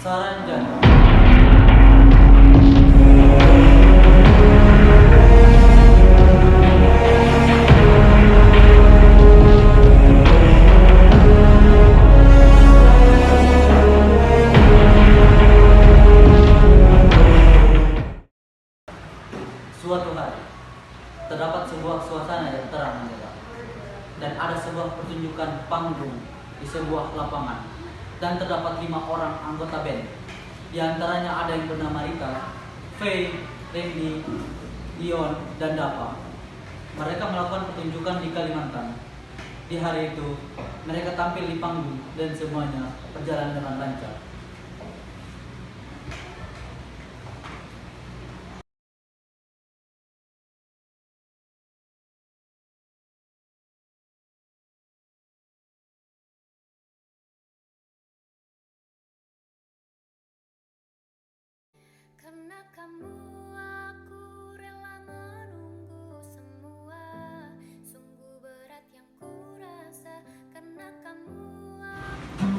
Saranjana. Suatu hari, terdapat sebuah suasana yang terang menderang, dan ada sebuah pertunjukan panggung di sebuah lapangan, dan terdapat 5 orang anggota band. Di antaranya ada yang bernama Rita, Faye, Randy, Dion, dan Dapa. Mereka melakukan pertunjukan di Kalimantan. Di hari itu, mereka tampil di panggung dan semuanya berjalan dengan lancar. Karena kamu aku rela menunggu semua. Sungguh berat yang kurasa. Karena kamu aku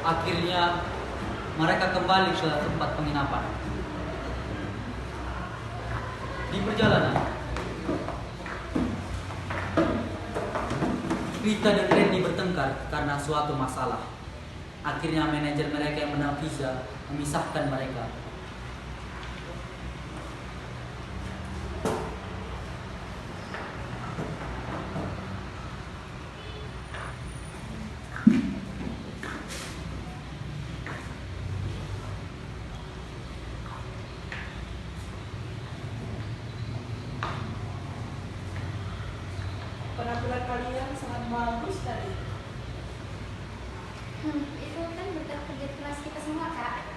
Akhirnya, mereka kembali ke tempat penginapan. Di perjalanan, Rita dan Randy bertengkar karena suatu masalah. Akhirnya manajer mereka yang bernama Fiza memisahkan mereka. Penampilan kalian sangat bagus tadi. itu kan berkat kerja keras kita semua, Kak.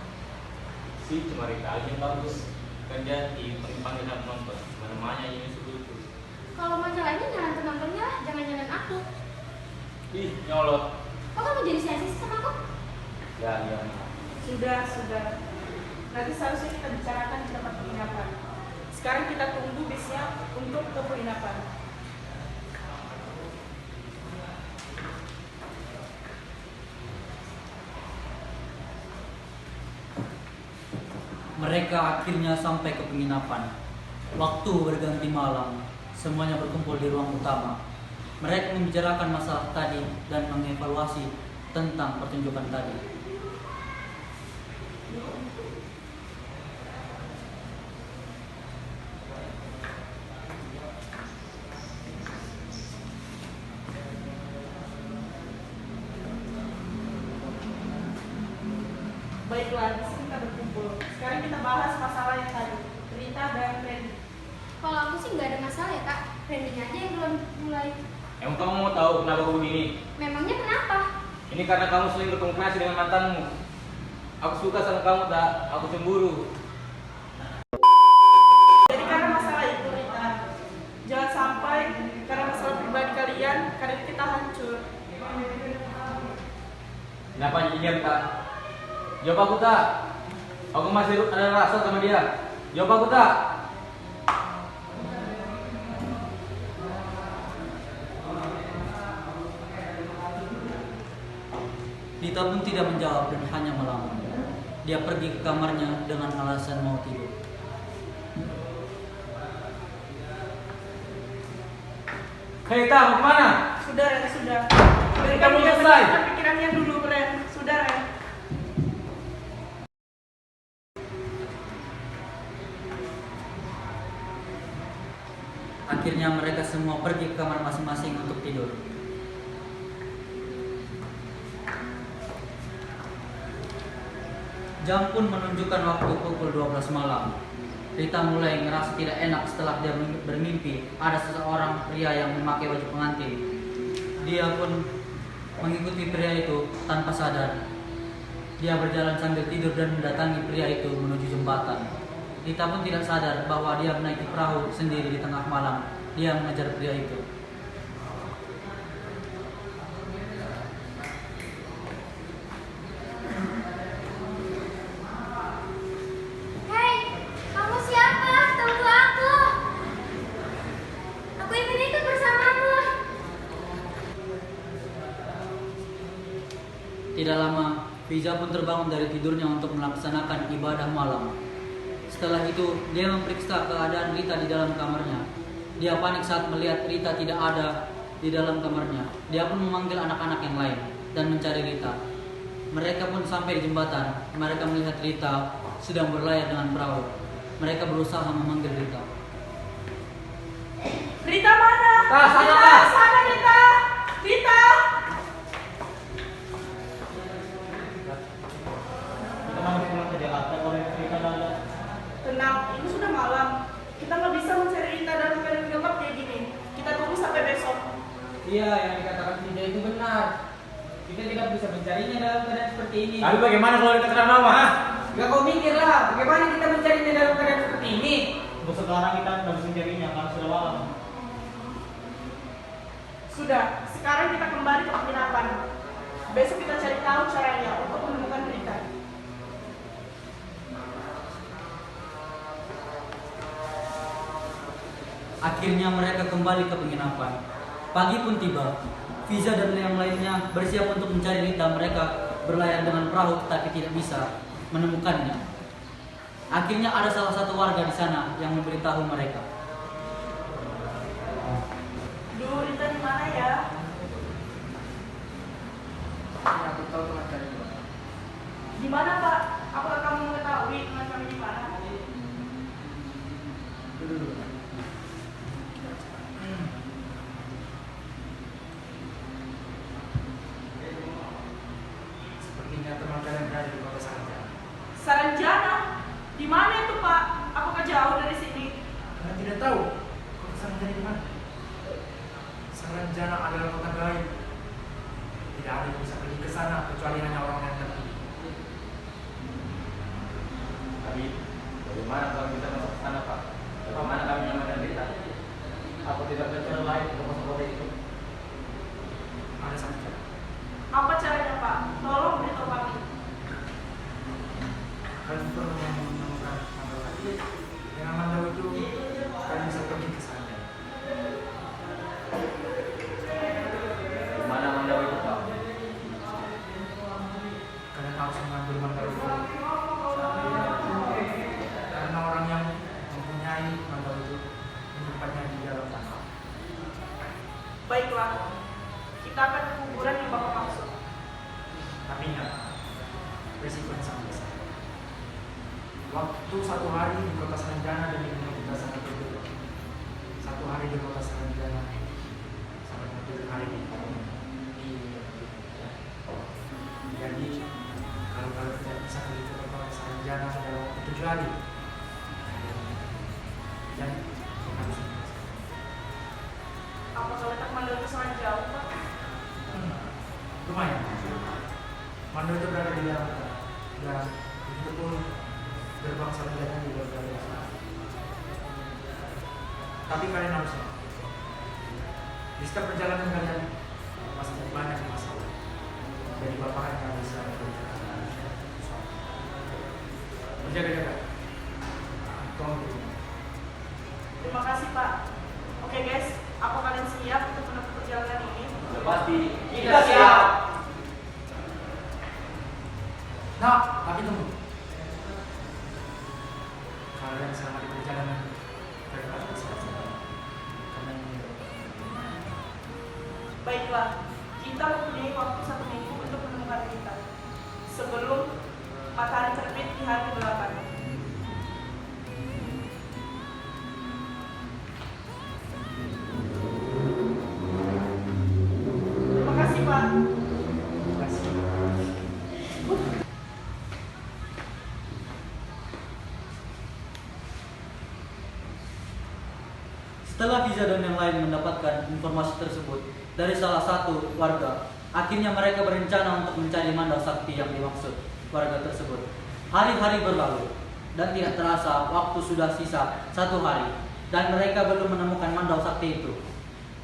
Si cuma Rita aja yang bagus. Kan jadi panggil penonton. Mana-mana ini lucu. Kalau masalahnya jangan penontonnya lah, jangan nyalain aku. Ih, nyolot. Kok kamu jadi sensitif sama aku? Ya. Sudah. Nanti seharusnya kita bicarakan di tempat penginapan. Sekarang kita tunggu bisnya untuk ke penginapan. Mereka akhirnya sampai ke penginapan. Waktu berganti malam, semuanya berkumpul di ruang utama. Mereka membicarakan masalah tadi dan mengevaluasi tentang pertunjukan tadi. Baiklah, di sini kita berkumpul. Sekarang kita bahas masalah yang tadi. Rita dan Randy. Kalau aku sih nggak ada masalah ya, Kak. Randy-nya aja yang belum mulai. Emang kamu mau tahu kenapa aku begini? Memangnya kenapa? Ini karena kamu sering berkomunikasi dengan mantanmu. Aku suka sama kamu, tak? Aku cemburu. Jadi karena masalah itu, Rita, jangan sampai karena masalah pribadi kalian, karir kita hancur. Kenapa diam, tak? Jawab aku, tak? Aku masih ada rasa sama dia. Jawab aku, tak? Rita pun tidak menjawab dan hanya melamun. Dia pergi ke kamarnya dengan alasan mau tidur. Hei, tak, mau kemana? Sudah, Ren, sudah. Kamu Kamu selesai. pikirannya dulu, Ren. Sudah, Ren. Akhirnya mereka semua pergi ke kamar masing-masing untuk tidur. Jam pun menunjukkan waktu pukul 12 malam. Rita mulai ngerasa tidak enak setelah dia bermimpi ada seseorang pria yang memakai baju pengantin. Dia pun mengikuti pria itu tanpa sadar. Dia berjalan sambil tidur dan mendatangi pria itu menuju jembatan. Rita pun tidak sadar bahwa dia menaiki perahu sendiri di tengah malam. Dia mengejar pria itu. Hei, kamu siapa? Tunggu aku. Aku ingin ikut bersamamu. Tidak lama, Fiza pun terbangun dari tidurnya untuk melaksanakan ibadah malam. Setelah itu, dia memeriksa keadaan Rita di dalam kamarnya. Dia panik saat melihat Rita tidak ada di dalam kamarnya. Dia pun memanggil anak-anak yang lain dan mencari Rita. Mereka pun sampai di jembatan. Mereka melihat Rita sedang berlayar dengan perahu. Mereka berusaha memanggil Rita. Rita mana? Kak, sana, Rita, Kak. sana Rita. Rita. Kita mau pulang ke Jakarta kalau Rita nggak ada. Tenang, ini sudah malam. Kita nggak bisa mencari Rita dalam keadaan gelap kayak gini. Kita tunggu sampai besok. Iya, yang dikatakan Tidak itu benar. Kita tidak bisa mencarinya dalam keadaan seperti ini. Tapi bagaimana kalau kita kenal nama? Gak kau mikir lah, bagaimana kita mencarinya dalam keadaan seperti ini? Untuk sekarang kita tidak bisa mencarinya karena sudah malam. Sudah, sekarang kita kembali ke penginapan. Besok kita cari tahu caranya untuk menemukan Rita. Akhirnya mereka kembali ke penginapan. Pagi pun tiba. Fiza dan yang lainnya bersiap untuk mencari Rita. Mereka berlayar dengan perahu tetapi tidak bisa menemukannya. Akhirnya ada salah satu warga di sana yang memberitahu mereka. Duh, Rita di mana ya? Aku tahu teman cari. Di mana, Pak? Apakah kamu mengetahui teman kami di mana? Dulu. Sepertinya teman kalian berada di kota Saranjana. Saranjana? Di mana itu, Pak? Apakah jauh dari sini? Kalian tidak tahu kota Saranjana di mana? Saranjana adalah kota gaib. Tidak ada yang bisa pergi ke sana kecuali hanya orang yang terpilih. Tapi bagaimana kalau kita masuk ke sana, Pak? Bagaimana kami menemukan Rita? Aku tidak ada cara lain untuk masuk kota itu. Ada satu cara. Apa caranya, Pak? Tolong beritahu kami. Kalian perlu menemukan Mandau. Dengan Mandau itu kalian bisa pergi ke sana. Di mana Mandau itu, Pak? Kalian harus mengambil Mandau itu. Karena orang yang mempunyai Mandau itu menyimpannya di dalam tanah. Baiklah. Kita akan ke kuburan yang Bapak maksud. Tapi ingat, risikonya sangat besar. Waktu 1 hari di kota Saranjana dan di dunia kita sangat berbeda. 1 hari di kota Saranjana sangat berbeda hari di Jadi kalau kalian tidak bisa pergi ke kota Saranjana dalam waktu 7 hari, dan harus Apakah letak Mandau itu sangat jauh, Pak? lumayan. Mandau itu berada di dalam kota, dan itu pun gerbang Saranjana juga berada di sana. Tapi kalian harus tahu, di setiap perjalanan kalian pasti banyak masalah. Jadi bapak hanya bisa berjaga-jaga. Tolong dulu. Terima kasih, Pak. Oke, guys. Apa kalian siap untuk menempuh perjalanan ini? Sudah pasti. Kita siap. Nah, tapi tunggu. Kalian selama di perjalanan kalian harus bersiap-siap. Karena ini Baiklah. Kita mempunyai waktu 1 minggu untuk menemukan Rita. Sebelum matahari terbit di hari ke-8. Terima kasih, Pak. terima kasih. Setelah Fiza dan yang lain mendapatkan informasi tersebut dari salah satu warga, akhirnya mereka berencana untuk mencari Mandau Sakti yang dimaksud warga tersebut. Hari-hari berlalu dan tidak terasa waktu sudah sisa 1 hari dan mereka belum menemukan Mandau Sakti itu.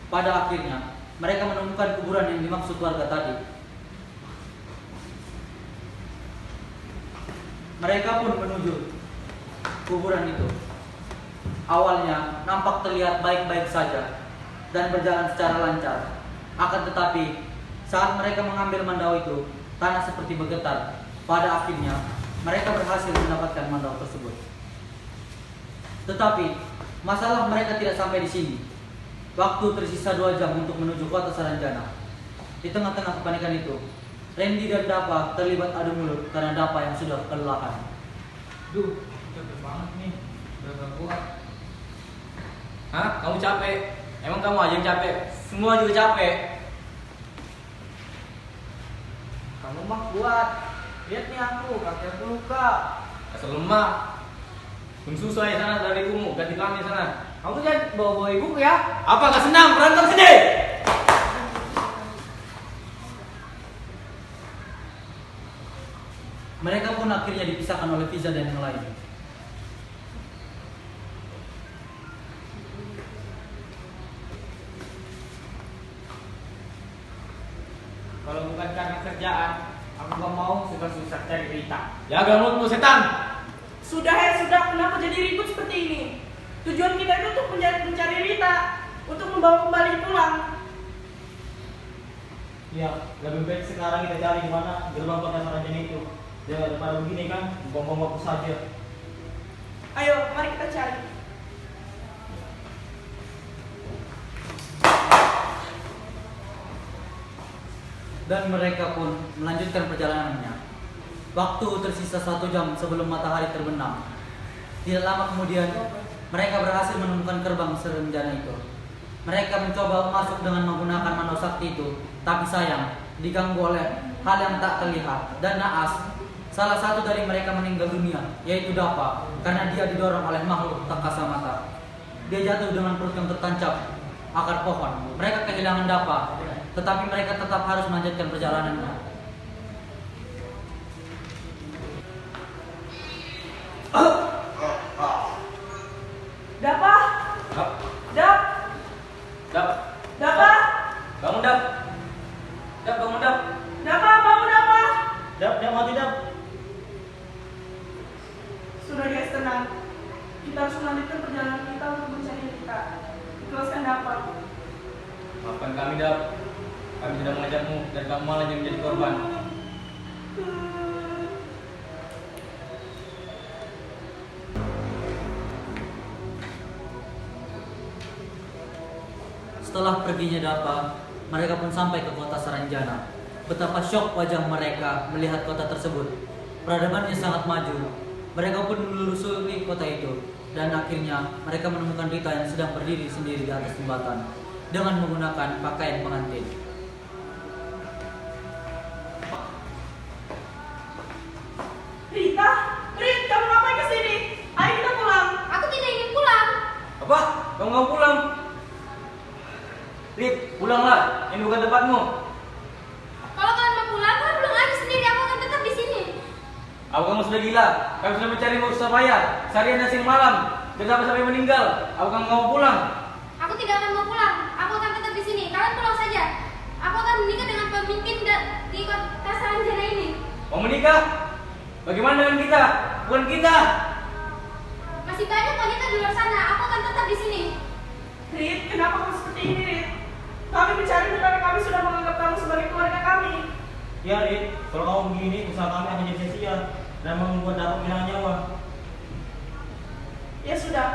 Pada akhirnya mereka menemukan kuburan yang dimaksud warga tadi. Mereka pun menuju kuburan itu. Awalnya nampak terlihat baik-baik saja dan berjalan secara lancar. Akan tetapi saat mereka mengambil Mandau itu, tanah seperti bergetar. Pada akhirnya, mereka berhasil mendapatkan mandau tersebut. Tetapi, masalah mereka tidak sampai di sini. Waktu tersisa 2 jam untuk menuju kota Saranjana. Di tengah-tengah kepanikan itu, Randy dan Dapa terlibat adu mulut karena Dapa yang sudah kelelahan. Duh, capek banget nih. Udah gak kuat. Hah? Kamu capek? Emang kamu aja yang capek? Semua juga capek. Kamu mah kuat. Lihat nih aku, kaki aku luka. Asal lemah. Susah ya sana dari ibumu, ganti kami sana. Kamu jangan bawa-bawa ibuku ya. Apa gak senang berantem sini? Mereka pun akhirnya dipisahkan oleh Fiza dan yang lain. Kalau bukan karena kerjaan, aku gak mau susah-susah cari Rita. Jaga mulutmu setan. Sudah ya, sudah. Kenapa jadi ribut seperti ini? Tujuan kita itu untuk mencari Rita, untuk membawa kembali pulang. Ya, lebih baik sekarang kita cari di mana gerbang kota Saranjana itu. Daripada begini kan, bom-bom waktu saja. Ayo, mari kita cari. Dan mereka pun melanjutkan perjalanannya. Waktu tersisa 1 jam sebelum matahari terbenam. Tidak lama kemudian, mereka berhasil menemukan gerbang Saranjana itu. Mereka mencoba masuk dengan menggunakan mandau sakti itu, tapi sayang, diganggu oleh hal yang tak terlihat. Dan naas, salah satu dari mereka meninggal dunia, yaitu Dapa, karena dia didorong oleh makhluk tak kasat mata. Dia jatuh dengan perut yang tertancap akar pohon. Mereka kehilangan Dapa, tetapi mereka tetap harus melanjutkan perjalanannya. Dapa, Dap, Dap, dap, Dapa, bangun dap. Dap, bangun dap. Dapa, bangun Dapa. Dap mati dap. Sudah guys, tenang. Kita harus melanjutkan perjalanan kita untuk mencari Rita. Ikhlaskan Dapa. Maafkan kami dap. Kami sudah mengajakmu dan kamu malah yang menjadi korban. Setelah perginya Dapa, mereka pun sampai ke kota Saranjana. Betapa syok wajah mereka melihat kota tersebut. Peradabannya sangat maju. Mereka pun menelusuri kota itu. Dan akhirnya mereka menemukan Rita yang sedang berdiri sendiri di atas jembatan dengan menggunakan pakaian pengantin. Rita, Rit, kamu ngapain kesini? Ayo kita pulang. Aku tidak ingin pulang. Apa? Kamu mau pulang? Rip, pulanglah. Ini bukan tempatmu. Kalau kalian mau pulang, kalian pulang aja sendiri. Aku akan tetap di sini. Apa kamu sudah gila? Kami sudah mencarimu susah payah. Seharian dan siang malam. Tidak sampai meninggal. Apa kamu mau pulang? Aku tidak akan mau pulang. Aku akan tetap di sini. Kalian pulang saja. Aku akan menikah dengan pemimpin di kota Saranjana ini. Mau menikah? Bagaimana dengan kita? Bukan kita. Masih banyak wanita di luar sana. Aku akan tetap di sini. Rit, kenapa kamu seperti ini, Rit? Kami mencari karena kami sudah menganggap kamu sebagai keluarga kami. Ya Rit, kalau kamu begini usaha kami akan jadi sia-sia dan membuat dapat kehilangan nyawa. Ya sudah,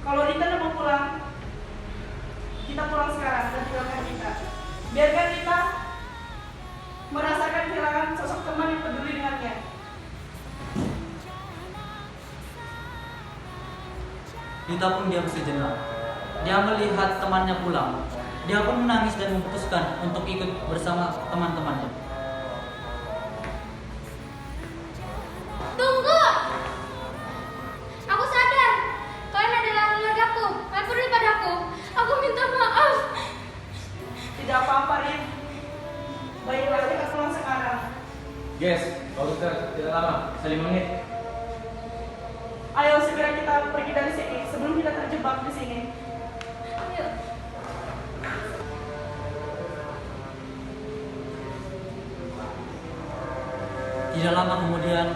kalau Rita udah mau pulang, kita pulang sekarang dan tinggalkan Rita. Biarkan Rita merasakan kehilangan sosok teman yang peduli dengannya. Rita pun diam sejenak. Dia melihat temannya pulang. Dia pun menangis dan memutuskan untuk ikut bersama teman-temannya. Tunggu! Aku sadar. Kalian adalah keluargaku. Kalian peduli padaku. Aku minta maaf. Tidak apa-apa, Rit. Baiklah, kita pulang sekarang. Yes, kalau kita tidak lama, 5 menit. Ayo segera kita pergi dari sini sebelum kita terjebak di sini. Ayo. Tidak lama kemudian,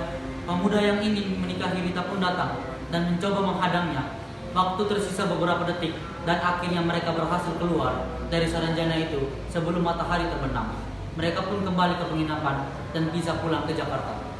pemuda yang ingin menikahi Rita pun datang dan mencoba menghadangnya. Waktu tersisa beberapa detik dan akhirnya mereka berhasil keluar dari Saranjana itu sebelum matahari terbenam. Mereka pun kembali ke penginapan dan bisa pulang ke Jakarta.